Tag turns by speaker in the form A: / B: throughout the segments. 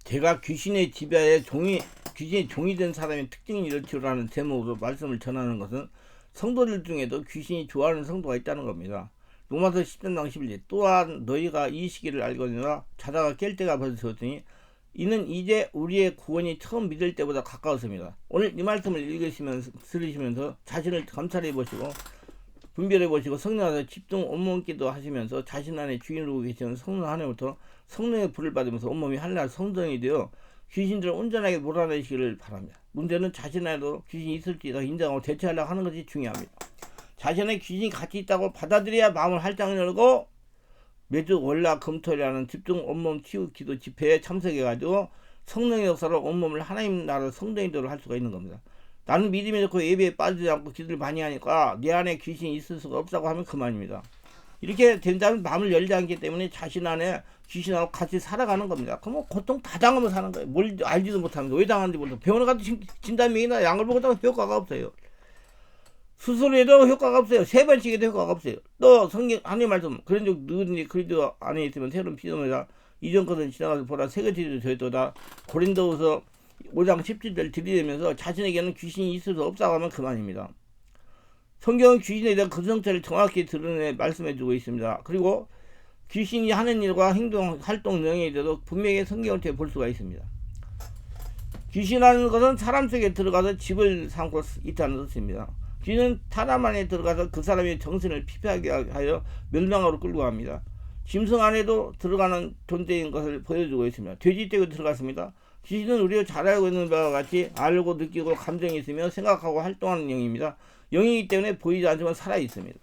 A: 제가 귀신이 종이 된 사람의 특징이 이렇지라는 제목으로 말씀을 전하는 것은 성도들 중에도 귀신이 좋아하는 성도가 있다는 겁니다. 로마서 10장 11절 또한 너희가 이 시기를 알거니와 자다가 깰 때가 벌써 었으니 이는 이제 우리의 구원이 처음 믿을 때보다 가까웠습니다. 오늘 이 말씀을 들으시면서 자신을 감찰해 보시고 분별해 보시고 성령 안에 집중 온몸 기도 하시면서 자신 안에 주인으로 계시는 성령 하나님부터 성령의 불을 받으면서 온몸이 하나님 성전이 되어 귀신들을 온전하게 몰아내시기를 바랍니다. 문제는 자신 안에도 귀신이 있을지도 인정하고 대처하려고 하는 것이 중요합니다. 자신의 귀신이 같이 있다고 받아들여야 마음을 활짝 열고 매주 월화 금토일이라는 집중 온몸 치유 기도 집회에 참석해가지고 성령의 역사로 온몸을 하나님 나라 성전이도록 할 수가 있는 겁니다. 나는 믿음이 좋고 예배에 빠지지 않고 기도를 많이 하니까 내 안에 귀신이 있을 수가 없다고 하면 그만입니다. 이렇게 된다면 마음을 열지 않기 때문에 자신 안에 귀신하고 같이 살아가는 겁니다. 그럼 고통 다 당하면 사는 거예요. 뭘 알지도 못하면서 왜 당하는지 모르고 병원에 가도 진단명이나 약을 먹었다고 효과가 없어요. 수술해도 효과가 없어요. 3번씩 해도 효과가 없어요. 또 성경 하나님 말씀 그런 적 누구든지 그리스도 안에 있으면 새로운 피조물이다. 이전 것은 지나가서 보라 새가 지도 저희도다. 고린도후서 5장 17절 들이대면서 자신에게는 귀신이 있을 수 없다고 하면 그만입니다. 성경은 귀신에 대한 그 성체를 정확히 드러내 말씀해주고 있습니다. 그리고 귀신이 하는 일과 행동, 활동 능력에 대해서도 분명히 성경을 통해 볼 수가 있습니다. 귀신이라는 것은 사람 속에 들어가서 집을 삼고 있다는 뜻입니다. 귀신은 사람 안에 들어가서 그 사람의 정신을 피폐하게 하여 멸망으로 끌고 갑니다. 짐승 안에도 들어가는 존재인 것을 보여주고 있습니다. 돼지 떼고 들어갔습니다. 귀신은 우리가 잘 알고 있는 바와 같이 알고 느끼고 감정이 있으며 생각하고 활동하는 영입니다. 영이기 때문에 보이지 않지만 살아있습니다.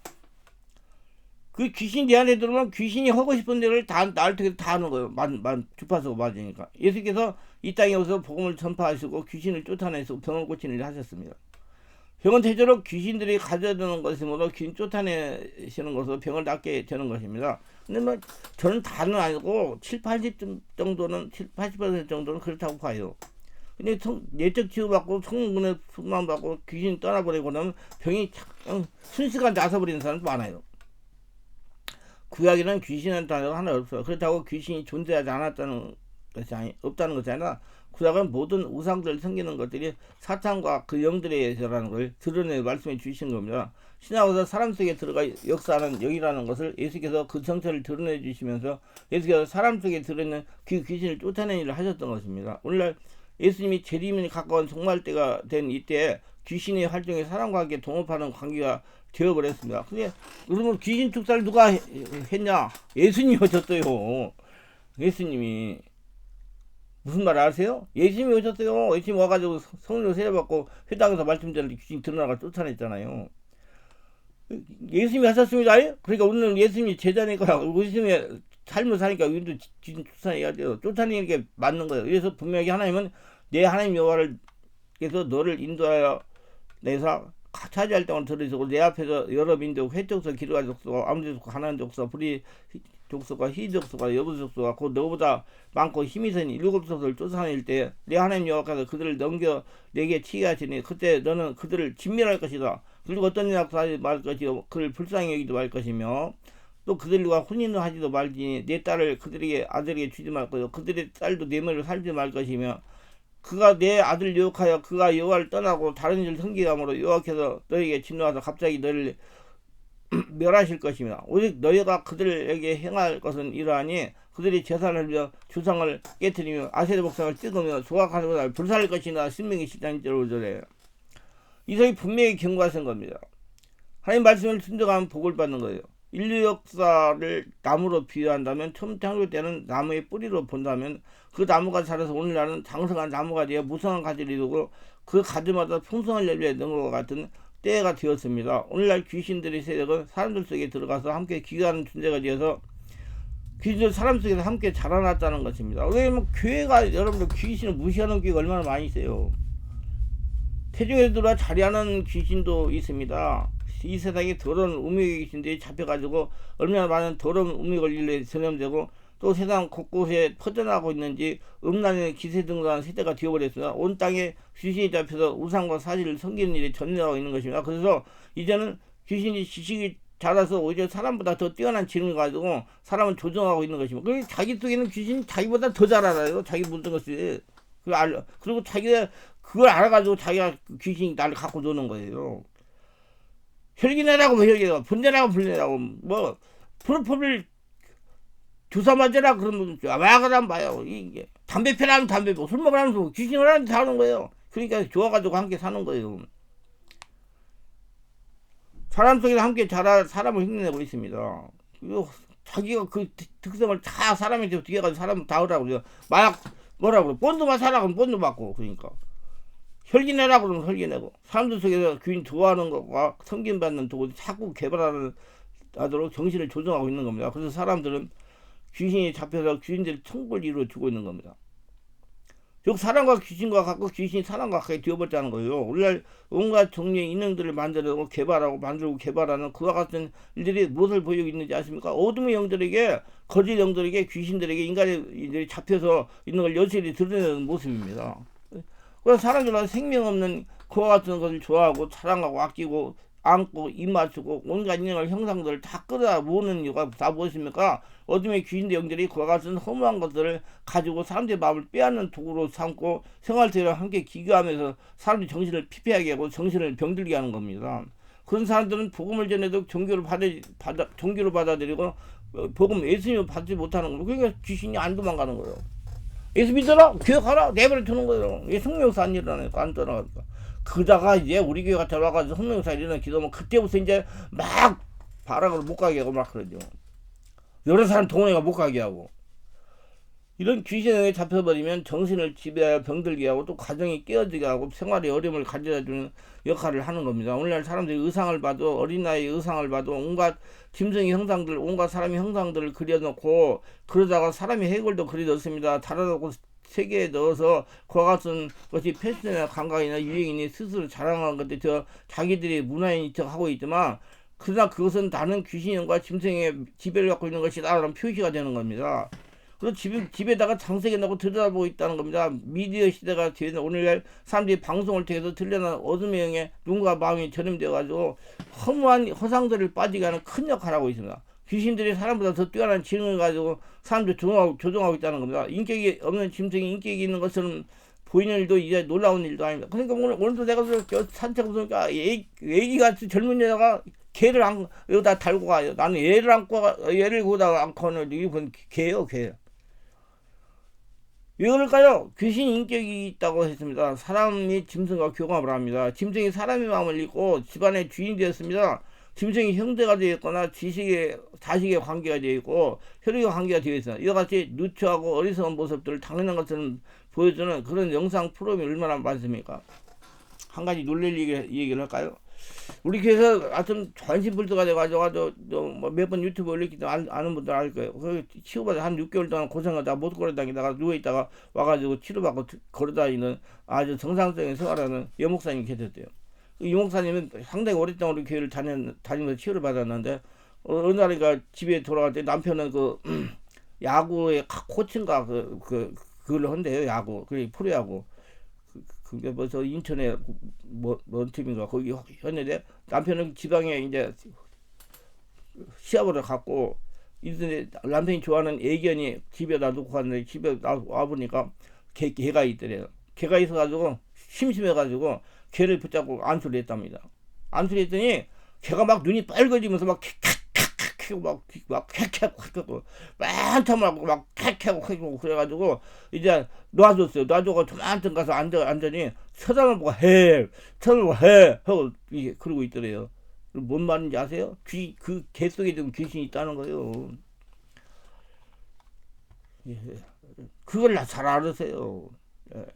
A: 그 귀신이 내 안에 들어오면 귀신이 하고 싶은 대로 나를 통해서 다 하는 거예요. 주파수가 맞으니까. 예수께서 이 땅에 오셔서 복음을 전파하시고 귀신을 쫓아내시고 병을 고치는 일을 하셨습니다. 병은 대체로 귀신들이 가져다는 것이므로 귀신 쫓아내시는 것으로 병을 낫게 되는 것입니다. 근데 뭐 저는 다는 아니고 80% 정도는 그렇다고 봐요. 근데 내적 치유받고 성분의 수만받고 귀신이 떠나버리고 나면 병이 순식간에 나서버리는 사람도 많아요. 구약에는 귀신이라는 단어가 하나 없어요. 그렇다고 귀신이 존재하지 않았다는 것이 없다는 것이 아니라 구약은 모든 우상들 섬기는 것들이 사탄과 그 영들에 의해서라는 걸 드러내 말씀해 주신 겁니다. 신약에서 사람 속에 들어가 역사하는 영이라는 것을 예수께서 그 정체를 드러내 주시면서 예수께서 사람 속에 들어있는 그 귀신을 쫓아내는 일을 하셨던 것입니다. 오늘날 예수님이 재림이 가까운 종말 때가 된 이때 귀신의 활동에 사람과 함께 동업하는 관계가 되어버렸습니다. 근데 그러면 귀신 축사를 누가 했냐? 예수님이 오셨어요. 예수님이. 무슨 말 아세요? 예수님이 오셨어요. 예수님이 와가지고 성령을 세례받고 회당에서 말씀드렸는데 귀신이 드러나가 쫓아냈잖아요. 예수님이 하셨습니다. 그러니까 오늘 예수님이 제자니까 예수님의 삶을 사니까 우리도 귀신 쫓아내야 돼요. 쫓아내는 게 맞는 거예요. 그래서 분명히 하나님은 내 하나님 여호와께서 너를 인도하여 내서 차지할 동안 들으시고 내 앞에서 여러 민족 회족서 기르가 족속과 아무리 족속 하나님 족속 불이 족속과 희 족속과 여부 족속과 곧 너보다 많고 힘이 센 7족속을 쫓아낼 때 내 하나님 여호와께서 그들을 넘겨 내게 치게 하시니 그때 너는 그들을 진멸할 것이다. 그리고 어떤 약도 하지 말 것이요 그를 불쌍히 여기도 말 것이며 또 그들과 혼인을 하지도 말지니 내 딸을 그들에게 아들에게 주지 말 것이요 그들의 딸도 내 머리를 살지 말 것이며 그가 내 아들 유혹하여 그가 여호와를 떠나고 다른 일을 섬기감으로 여호와께서 너에게 진노하사 갑자기 너를 멸하실 것이며 오직 너희가 그들에게 행할 것은 이러하니 그들이 제사를 하며 주상을 깨뜨리며 아세르 목상을 찍으며 조각하는 것을 불살릴 것이나 신명기 10장 1절에 이성이 분명히 경고하신 겁니다. 하나님 말씀을 순종하면 복을 받는 거예요. 인류 역사를 나무로 비유한다면 처음 창조 때는 나무의 뿌리로 본다면 그 나무가 자라서 오늘날은 장성한 나무가 되어 무성한 가지를 이루고 그 가지마다 풍성한 열매에 넣은 것 같은 때가 되었습니다. 오늘날 귀신들의 세력은 사람들 속에 들어가서 함께 기가하는 존재가 되어서 귀신들 사람 속에서 함께 자라났다는 것입니다. 왜냐면 교회가 여러분들 귀신을 무시하는 교회가 얼마나 많이 있어요. 태중에 들어와 자리하는 귀신도 있습니다. 이 세상에 더러운 음욕의 귀신들이 잡혀가지고 얼마나 많은 더러운 음욕을 일로 전염되고 또 세상 곳곳에 퍼져나가고 있는지 음란의 기세등등한 세대가 되어버렸습니다. 온 땅에 귀신이 잡혀서 우상과 사실을 섬기는 일이 전개하고 있는 것입니다. 그래서 이제는 귀신이 지식이 자라서 오히려 사람보다 더 뛰어난 지능을 가지고 사람을 조종하고 있는 것입니다. 그리고 자기 속에는 귀신이 자기보다 더 잘 알아요. 자기 모든 것을. 그리고 자기가 그걸 알아가지고 자기가 귀신이 나를 갖고 노는 거예요. 혈기내라고 혈기내고 분내라고 분내라고 뭐 프로포를 주사 맞으라 그러면 와그란 봐요. 이게 담배 피라면 담배 피고 술 먹으라면 술 귀신을 하는 다 하는 거예요. 그러니까 좋아가지고 함께 사는 거예요. 사람 속에서 함께 자라 사람을 흉내내고 있습니다. 자기가 그 특성을 다 사람한테 뒤에 가서 사람을 다 하라고 그래요. 마약 뭐라고 그래. 본드만 사라 그러면 본드 받고 그러니까. 혈기내라고 그러면 혈기내고 사람들 속에서 귀신 좋아하는 것과 섬김받는 도구 자꾸 개발하는 하도록 정신을 조정하고 있는 겁니다. 그래서 사람들은 귀신이 잡혀서 귀신들이 청부를 이루어주고 있는 겁니다. 즉 사람과 귀신과 같고 귀신이 사람과 가까이 되어버렸다는 거예요. 오늘날 온갖 종류의 인형들을 만들고 개발하고 만들고 개발하는 그와 같은 일들이 무엇을 보이고 있는지 아십니까? 어둠의 영들에게 거짓 영들에게 귀신들에게 인간이 잡혀서 있는 걸 여실히 드러내는 모습입니다. 그래서 사람들은 생명 없는 그와 같은 것을 좋아하고 사랑하고 아끼고 안고 입 맞추고 온갖 인형을 형상들을 다 끌어다 모으는 이유가 다 무엇입니까? 어둠의 귀신의 영들이 그와 같은 허무한 것들을 가지고 사람들의 마음을 빼앗는 도구로 삼고 생활태를 함께 기교하면서 사람들의 정신을 피폐하게 하고 정신을 병들게 하는 겁니다. 그런 사람들은 복음을 전해도 종교로 받아들이고 복음 예수님을 받지 못하는 거예요. 그러니까 귀신이 안 도망가는 거예요. 예수 믿어라, 교육하라, 내버려 두는 거예요. 이게 성령사 안 일어나니까 안 떠나가니까. 그러다가 이제 우리 교회 같은 와가지고 성령사 일어나 기도하면 그때부터 이제 막 바락으로 못 가게 하고 막 그러죠. 여러 사람 동네가 못 가게 하고. 이런 귀신에 잡혀버리면 정신을 지배하여 병들게 하고 또 가정이 깨어지게 하고 생활에 어려움을 가져다주는 역할을 하는 겁니다. 오늘날 사람들이 의상을 봐도 어린 나이의 의상을 봐도 온갖 짐승의 형상들 온갖 사람의 형상들을 그려놓고 그러다가 사람의 해골도 그려놓습니다. 달아놓고 세계에 넣어서 그와 같은 것이 패션이나 감각이나 유행이니 스스로 자랑하는 건데 자기들이 문화인이 하고 있지만 그러나 그것은 다른 귀신과 짐승의 지배를 갖고 있는 것이 나라는 표시가 되는 겁니다. 그래서 집에다가 장세게 놓고 들여다보고 있다는 겁니다. 미디어 시대가 되어서 오늘날 사람들이 방송을 통해서 들려난 어둠의 영에 눈과 마음이 전염되어가지고 허무한 허상들을 빠지게 하는 큰 역할을 하고 있습니다. 귀신들이 사람보다 더 뛰어난 지능을 가지고 사람들 조종하고 있다는 겁니다. 인격이 없는 짐승이 인격이 있는 것처럼 보이는 일도 이제 놀라운 일도 아닙니다. 그러니까 오늘도 내가 산책을 보니까 애기같이 젊은 여자가 개를 여기다 달고 가요. 나는 얘를 거기다 안고 하는 이건 개예요, 개. 왜 그럴까요? 귀신 인격이 있다고 했습니다. 사람이 짐승과 교감을 합니다. 짐승이 사람의 마음을 읽고 집안의 주인이 되었습니다. 짐승이 형제가 되었거나 자식의 관계가 되어 있고 혈육의 관계가 되어 있습니다. 이와 같이 누추하고 어리석은 모습들을 당연한 것처럼 보여주는 그런 영상 프로그램이 얼마나 많습니까? 한 가지 놀랄 얘기를 할까요? 우리 교회에서 하여튼 전신불도가 돼가지고 몇 번 유튜브 올렸기 때문에 아는 분들 알 거예요. 그 치료받아 한 6개월 동안 고생하다가 못 걸어다니다가 누워있다가 와가지고 치료받고 걸어다니는 아주 정상적인 생활하는 여목사님이 계셨대요. 이 목사님은 상당히 오랫동안 우리 교회를 다니면서 치료를 받았는데 어느 날인가 집에 돌아갈 때 남편은 그 야구의 코치인가 그걸 한대요. 야구 그게 프로야구 그게 벌써 인천에 뭔 팀인가 거기 했는데 남편은 지방에 이제 시합을 갖고 이런데 남편이 좋아하는 애견이 집에다 놓고 갔는데 집에 와보니까 개가 있더래요. 개가 있어가지고 심심해가지고 개를 붙잡고 안수를 했답니다. 안수를 했더니 개가 막 눈이 빨개지면서 막 킥킥킥 막 킥킥킥 많다고 막 킥킥킥 그래가지고 이제 놔줬어요. 놔줘가 조만큼 가서 앉더니 쳐다만 보고 해 하고 이게 그러고 있더래요. 뭔 말인지 아세요? 그 개 속에 좀 귀신이 있다는 거예요. 예. 그걸 잘 알으세요. 예.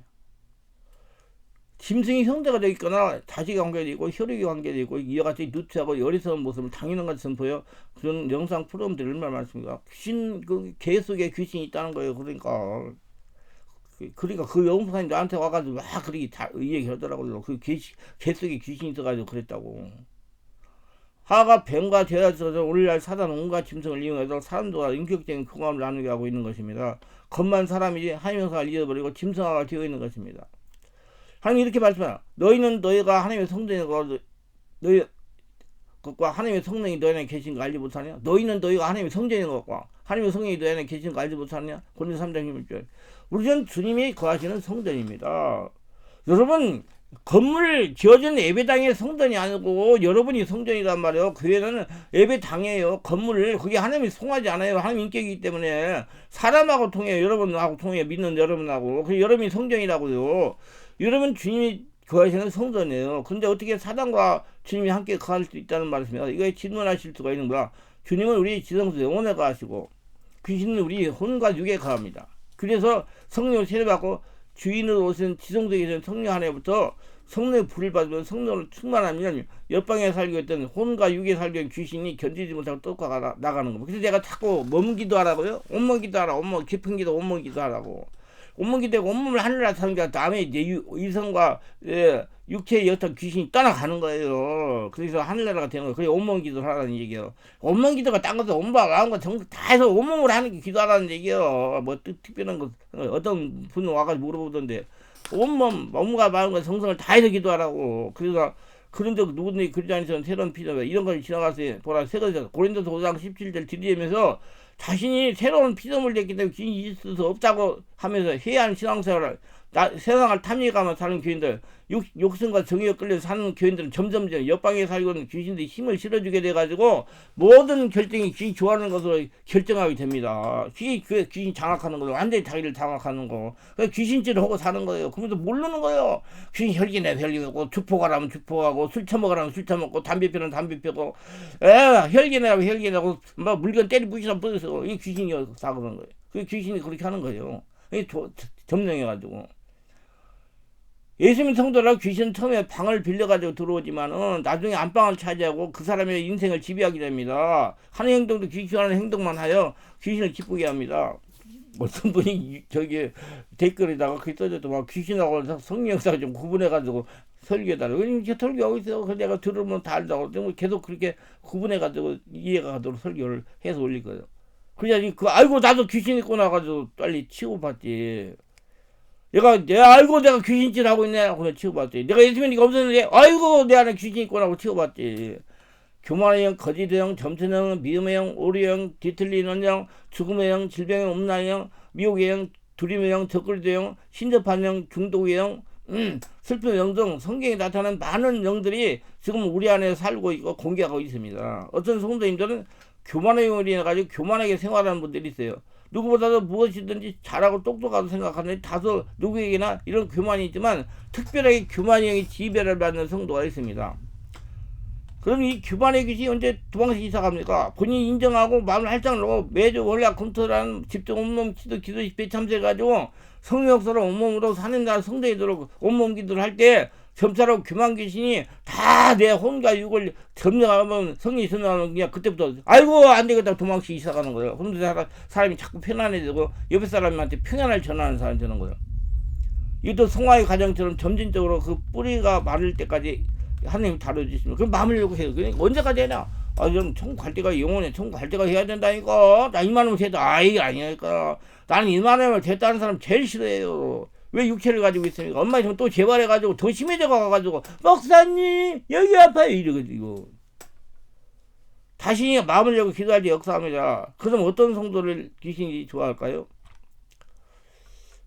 A: 짐승이 형제가 되어 있거나 자식이 관계되어 있고 혈육이 관계되어 있고 이와 같이 누추하고 어리석은 모습을 당연한 것처럼 보여 그런 영상 프로그램들이 얼마나 많습니까? 개 속에 귀신이 있다는 거예요. 그러니까 그 영상이 나한테 와가지고 막 그렇게 얘기하더라고요. 개 속에 귀신이 있어가지고 그랬다고. 하가 뱀과 되어서 오늘날 사단 온갖 짐승을 이용해서 사람들과 인격적인 교감을 나누게 하고 있는 것입니다. 겉만 사람이지 하나님을 잃어버리고 짐승화가 되어 있는 것입니다. 하나님 이렇게 말씀해요. 너희는 너희가 하나님의 성전이고 것과 하나님의 성령이 너희 안에 계신 거 알지 못하냐? 너희는 너희가 하나님의 성전인 것과 하나님의 성령이 너희 안에 계신 거 알지 못하냐? 고린도서 3장 11절. 우리는 주님이 거하시는 성전입니다. 여러분, 건물 지어진 예배당의 성전이 아니고 여러분이 성전이란 말이에요. 교회는 예배당이에요. 건물을 거기 하나님이 통하지 않아요. 하나님 인격이기 때문에 사람하고 통해요. 여러분하고 통해요. 믿는 여러분하고. 그 여러분이 성전이라고요. 여러분 주님이 거하시는 성전이에요. 근데 어떻게 사단과 주님이 함께 거할 수 있다는 말씀이에요. 이거에 질문하실 수가 있는 거야. 주님은 우리 지성소 영혼에 거하시고 귀신은 우리 혼과 육에 거합니다. 그래서 성령을 세례받고 주인으로 오신 지성소에 계신 성령 하나부터 성령의 불을 받으면 성령을 충만하면 옆방에 살고 있던 혼과 육에 살고 있는 귀신이 견디지 못하고 쫓아가 나가는 겁니다. 그래서 내가 자꾸 몸기도 하라고요. 온몸 기도하라. 온몸 깊은 기도 온몸 기도하라고. 온몸 기도하고 온몸을 하늘나라 사는 게 다음에 이제 이성과 육체의 어떤 귀신이 떠나가는 거예요. 그래서 하늘나라가 되는 거예요. 그게 온몸 기도를 하라는 얘기예요. 온몸 기도가 딴 것도 온몸 마음 것 전부 다 해서 온몸으로 하는 게 기도하라는 얘기예요. 뭐 특별한 거 어떤 분 와가지고 물어보던데 온몸 몸과 마음과 정성을 다 해서 기도하라고. 그래서 그런데 누구든지 그리지 않으면 새로운 피조물 이런 걸 지나가서 보라 새거죠. 고린도서 5장 17절 들이면서 자신이 새로운 피조물 됐기 때문에 귀신이 있을 수 없다고 하면서 해안 신앙생활을 세상을 탐닉하며 사는 교인들, 욕심과 정의에 끌려 사는 교인들은 점점 옆방에 살고 있는 귀신들이 힘을 실어주게 돼가지고 모든 결정이 귀신이 좋아하는 것으로 결정하게 됩니다. 귀신 장악하는 거예요. 완전히 자기를 장악하는 거. 귀신질을 하고 사는 거예요. 그러면서 모르는 거예요. 귀신 혈기내 혈기내고 주포가라면 주포하고 술 처먹으라면 술 처먹고 담배 피우면 담배 피우고 혈기내라면 혈기내고 막 물건 때리 부시면 뿌려서 이 귀신이 다 그런 거예요. 그 귀신이 그렇게 하는 거예요. 점령해가지고. 예수님 성도라 귀신은 처음에 방을 빌려가지고 들어오지만은 나중에 안방을 차지하고 그 사람의 인생을 지배하게 됩니다. 하는 행동도 귀신하는 행동만 하여 귀신을 기쁘게 합니다. 어떤 분이 저기 댓글에다가 그게 써졌더만 귀신하고 성령사가 좀 구분해가지고 설교해달라고. 이렇게 설교하고 있어요. 그래서 내가 들으면 다 알다고. 계속 그렇게 구분해가지고 이해가 가도록 설교를 해서 올릴 거예요. 그래야지 그 알고 나도 귀신 있고 나가지고 빨리 치고받지. 내가 알고 내가 귀신질 하고 있네 하고 치고받지. 내가 예수님이 없었는데 아이고 내 안에 귀신 있구나 하고 치고받지. 교만의 영, 거짓의 영, 점수의 영, 미움의 영, 오류의 영, 뒤틀리는 영, 죽음의 영, 질병의 음란의 영, 미혹의 영, 두림의 영, 덕글의 영, 신접한 영, 중독의 영, 슬픔의 영 등 성경에 나타난 많은 영들이 지금 우리 안에 살고 있고 공개하고 있습니다. 어떤 성도님들은 교만의 영으로 인해 가지고 교만하게 생활하는 분들이 있어요. 누구보다도 무엇이든지 잘하고 똑똑하다고 생각하는데 다소 누구에게나 이런 교만이 있지만 특별하게 교만의 영이 지배를 받는 성도가 있습니다. 그럼 이 교만의 귀신이 언제 도망치 이사갑니까? 본인이 인정하고 마음을 활짝 놓고 매주 월락 검토라는 집중 온몸 기도 집회 참석해가지고 성령으로 온몸으로 사는 날 성도이도록 온몸 기도를 할 때 점차로 교만 귀신이 다 내 혼과 육을 점령하면 성령이 점령하면 그냥 그때부터 아이고 안 되겠다 도망치 이사가는 거예요. 그런데 사람이 자꾸 편안해지고 옆에 사람한테 평안을 전하는 사람이 되는 거예요. 이것도 성화의 과정처럼 점진적으로 그 뿌리가 마를 때까지 하나님 다뤄주시면 그럼 마음을 열고 해요. 그러니까 언제까지 해냐? 좀 천국 갈 때가 영원해. 천국 갈 때가 해야 된다니까. 나 이만하면 됐다. 이게 아니니까. 나는 이만하면 됐다는 사람 제일 싫어해요. 왜 육체를 가지고 있습니까? 엄마 있으면 또 재발해가지고 더 심해져 가가지고 목사님 여기 아파요 이러가지고 다시 마음을 열고 기도할 때 역사합니다. 그럼 어떤 성도를 귀신이 좋아할까요?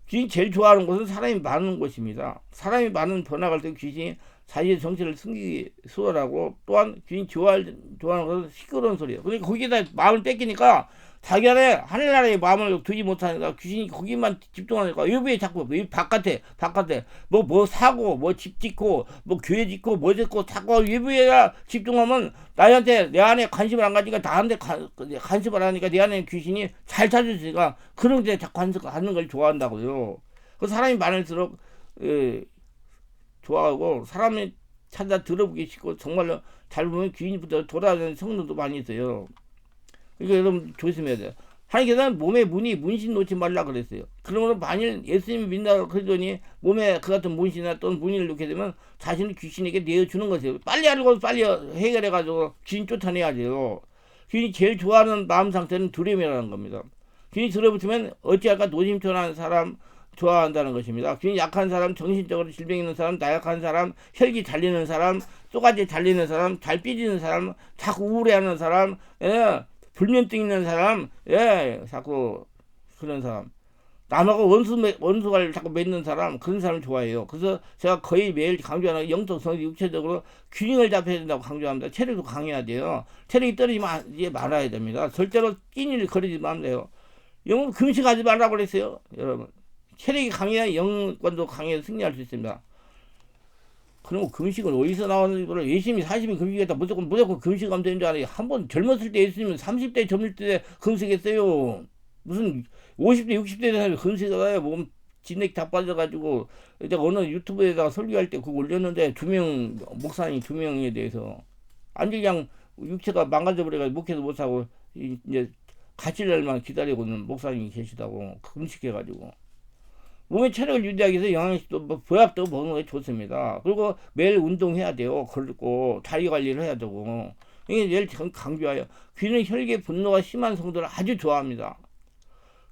A: 귀신이 제일 좋아하는 곳은 사람이 많은 곳입니다. 사람이 많은 번화갈 때 귀신이 자기의 정체를 숨기기 수월하고 또한 귀신이 좋아하는 것은 시끄러운 소리예요. 그러니까 거기에다 마음을 뺏기니까 자기 안에 하늘나라에 마음을 두지 못하니까 귀신이 거기만 집중하니까 여기에 자꾸 바깥에 뭐 사고 뭐 집 짓고 뭐 교회 짓고 뭐 짓고 자꾸 외부에다 집중하면 나한테 내 안에 관심을 안 가지니까 나한테 관심을 하니까 내 안에 귀신이 잘 찾아주니까 그런 데 자꾸 관심하는 걸 좋아한다고요. 그 사람이 많을수록 좋아하고 사람이 찾아 들어보기 쉽고 정말로 잘 보면 귀신부터 돌아다니는 성도도 많이 있어요. 그러니까 여러분 조심해야 돼요. 하나님께서는 몸에 문신 놓지 말라 그랬어요. 그러므로 만일 예수님이 믿는다고 그러더니 몸에 그 같은 문신이나 또는 문의를 놓게 되면 자신을 귀신에게 내어주는 것이에요. 빨리 알고 빨리 해결해가지고 귀신 쫓아내야 돼요. 귀신이 제일 좋아하는 마음 상태는 두려움이라는 겁니다. 귀신이 들어붙으면 어찌할까 노심초라는 사람 좋아한다는 것입니다. 귀신이 약한 사람, 정신적으로 질병 있는 사람, 나약한 사람, 혈기 달리는 사람, 쏘가지 달리는 사람, 잘 삐지는 사람, 자꾸 우울해하는 사람, 예, 불면증 있는 사람, 예, 자꾸 그런 사람. 남하고 원수가 자꾸 맺는 사람, 그런 사람 좋아해요. 그래서 제가 거의 매일 강조하는 영적, 성, 육체적으로 균형을 잡혀야 된다고 강조합니다. 체력도 강해야 돼요. 체력이 떨어지면 이제 말아야 됩니다. 절대로 끼니를 거리지 말면 돼요. 영혼 금식하지 말라고 그랬어요. 여러분. 체력이 강해야 영권도 강해서 승리할 수 있습니다. 그럼 금식은 어디서 나오는 거를 열심히 40일 금식했다 무조건 금식하면 되는 줄 알아요. 한번 젊었을 때 했으면 30대 젊을 때 금식했어요. 무슨 50대 60대 되면 금식을 해요. 몸 진액 다 빠져가지고 내가 어느 유튜브에다가 설교할 때 그거 올렸는데 목사님 2명에 대해서 완전 그냥 육체가 망가져버려가지고 목회도 못하고 이제 가실 날만 기다리고 있는 목사님이 계시다고 금식해가지고 몸의 체력을 유지하기 위해서 영양식도 뭐 보약도 먹는 게 좋습니다. 그리고 매일 운동해야 돼요. 걷고 다리 관리를 해야 되고 이게 제일 강조해요. 귀는 혈기 분노가 심한 성도를 아주 좋아합니다.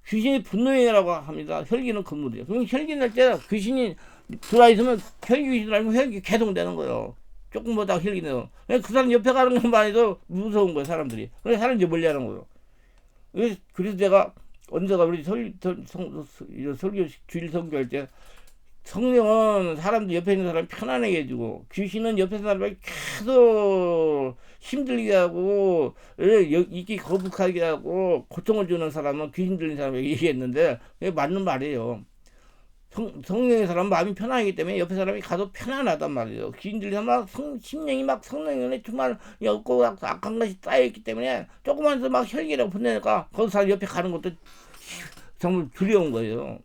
A: 귀신이 분노행이라고 합니다. 혈기는 건물이에요. 그럼 혈기 날 때 귀신이 들어있으면 혈기 귀신 알면 혈기 계속 되는 거예요. 조금 보다 혈기 내요. 그 사람 옆에 가는 것만 해도 무서운 거예요. 사람들이. 그래서 사람들이 멀리 하는 거예요. 그래서 내가 언제가 우리 설교 주일 설교할 때 성령은 사람들 옆에 있는 사람 편안하게 해주고 귀신은 옆에 있는 사람을 계속 힘들게 하고 이기 거북하게 하고 고통을 주는 사람은 귀신 들린 사람에게 얘기했는데 그게 맞는 말이에요. 성령의 사람은 마음이 편안하기 때문에 옆에 사람이 가도 편안하단 말이에요. 귀신 들린 사람은 심령이 막 성령에 정말 없고 악한 것이 쌓여있기 때문에 조금만 더 막 혈기라고 보내니까 거기 사람 옆에 가는 것도 정말 두려운 거예요.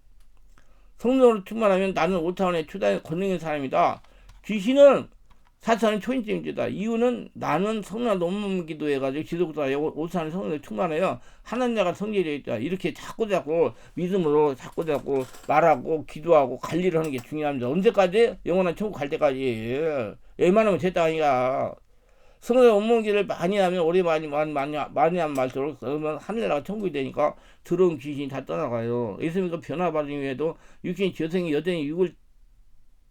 A: 성령으로 충만하면 나는 5차원의 초단의 권능인 사람이다. 귀신은 4차원의 초인적이다. 이유는 나는 성령 논문 기도해가지고 지속도가 5차원의 성령으로 충만해요. 하나님과 성질이 있다. 이렇게 자꾸 믿음으로 자꾸 말하고 기도하고 관리를 하는 게 중요합니다. 언제까지? 영원한 천국 갈 때까지. 웬만하면 됐다 아니야. 성령의 업무기를 많이 하면 오래 많이 하면 말수록 그러면 하늘나라 천국이 되니까 들어온 귀신이 다 떠나가요. 예수님과 변화받은 이후에도 육신이 저생이 여전히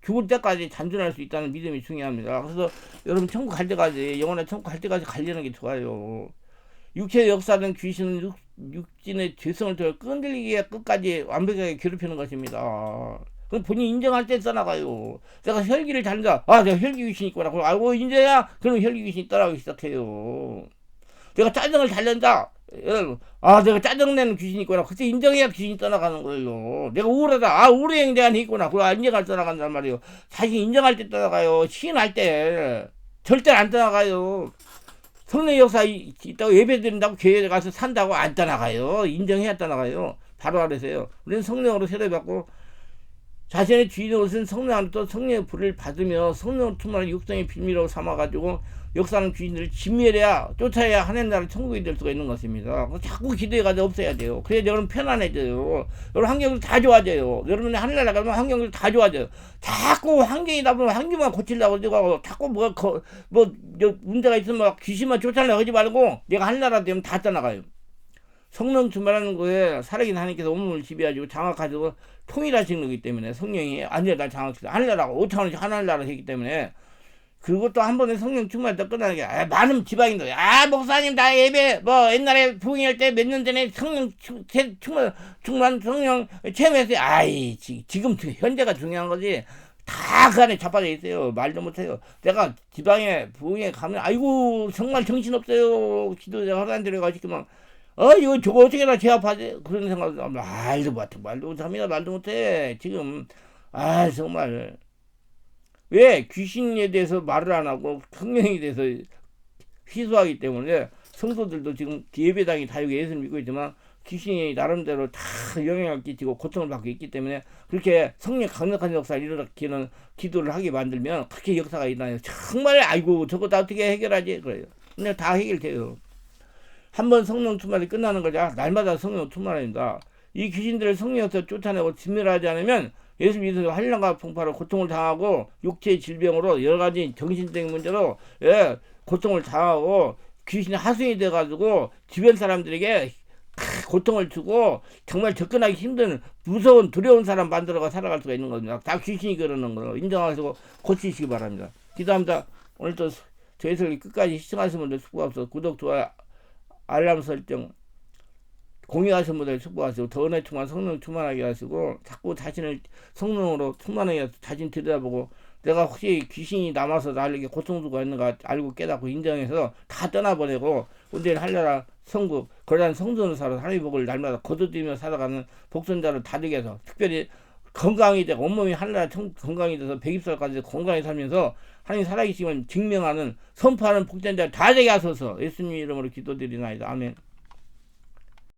A: 죽을 때까지 잔존할 수 있다는 믿음이 중요합니다. 그래서 여러분 천국 갈 때까지 영원한 천국 갈 때까지 관리하는 게 좋아요. 육체의 역사는 귀신은 육신의 죄성을 통해 끈들리게 끝까지 완벽하게 괴롭히는 것입니다. 그럼 본인이 인정할 때 떠나가요. 내가 혈기를 달린다. 내가 혈기 귀신이 있구나. 그럼 알고 인정해야 그럼 혈기 귀신이 떠나가기 시작해요. 내가 짜증을 달린다. 내가 짜증내는 귀신이 있구나. 그때 인정해야 귀신이 떠나가는 거예요. 내가 우울하다. 우울의 행대가 있구나. 그걸 인정할 때 떠나간단 말이에요. 자신이 인정할 때 떠나가요. 시인할 때. 절대 안 떠나가요. 성령의 역사 있다고 예배 드린다고 교회에 가서 산다고 안 떠나가요. 인정해야 떠나가요. 바로 알으세요. 우리는 성령으로 세례받고 자신의 주인의 옷은 성령으로부터 성령의 불을 받으며 성령 충만한 육성의 비밀로 삼아가지고 역사하는 귀신들을 진멸해야 쫓아야 하나님 나라 천국이 될 수가 있는 것입니다. 자꾸 기도해가지고 없애야 돼요. 그래야 여러분 편안해져요. 여러분 환경도 다 좋아져요. 여러분이 하늘나라 가면 환경도 다 좋아져요. 자꾸 환경이 나쁘면 환경만 고치려고 하고 자꾸 문제가 있으면 귀신만 쫓아내려고 하지 말고 내가 하늘나라 되면 다 떠나가요. 성령 충만하는 거에 살아계신 하나님께서 온몸을 지배하시고 장악하시고 통일하시는 거기 때문에 성령이 완전히 장악시켜 하늘나라가 5차원씩 하늘나라 되기 때문에 그것도 한 번에 성령 충만했다 끝나는 게 많은 지방인들 목사님 나 예배 옛날에 부흥할 때 몇 년 전에 성령 충만 성령 체험했어요. 지금 현재가 중요한 거지. 다 그 안에 자빠져 있어요. 말도 못해요. 내가 지방에 부흥에 가면 아이고 정말 정신없어요. 기도자 허란 데려가지고 이거 저거 어떻게나 제압하지? 그런 생각, 말도 못합니다. 말도 못해. 지금, 정말. 왜 귀신에 대해서 말을 안 하고 성령에 대해서 희소하기 때문에 성도들도 지금 예배당이 다 여기 예수를 믿고 있지만 귀신이 나름대로 다 영향을 끼치고 고통을 받고 있기 때문에 그렇게 성령 강력한 역사를 일으키는 기도를 하게 만들면 그렇게 역사가 일어나요. 정말, 저거 다 어떻게 해결하지? 그래요. 근데 다 해결돼요. 한번 성령 충만이 끝나는 거죠. 날마다 성령 충만입니다. 이 귀신들을 성령에서 쫓아내고 진멸하지 않으면 예수 믿어서 환란과 풍파로 고통을 당하고 육체의 질병으로 여러 가지 정신적인 문제로 고통을 당하고 귀신이 하수인이 돼가지고 주변 사람들에게 고통을 주고 정말 접근하기 힘든 무서운 두려운 사람 만들어가 살아갈 수가 있는 겁니다. 다 귀신이 그러는 거로 인정하시고 고치시기 바랍니다. 기도합니다. 오늘도 저희 설교 끝까지 시청하신 분들 수고하셔서 구독, 좋아요, 알람 설정, 공유하신 분들 축복하시고 더 은혜 충만 성령 충만하게 하시고 자꾸 자신을 성령으로 충만하게 해서 자신 들여다보고 내가 혹시 귀신이 남아서 나에게 고통 주고 있는가 알고 깨닫고 인정해서 다 떠나보내고 운전을 하려라 성국 거대한 성전을 살아 하나님의 복을 날마다 거두들이며 살아가는 복선자를 다르게 해서 특별히 건강이 되고 온몸이 하늘나라 건강이 돼서 120살까지 건강히 살면서 하나님 살아계심을 증명하는 선포하는 복전자 다 되게 하소서 예수님 이름으로 기도드리나이다. 아멘.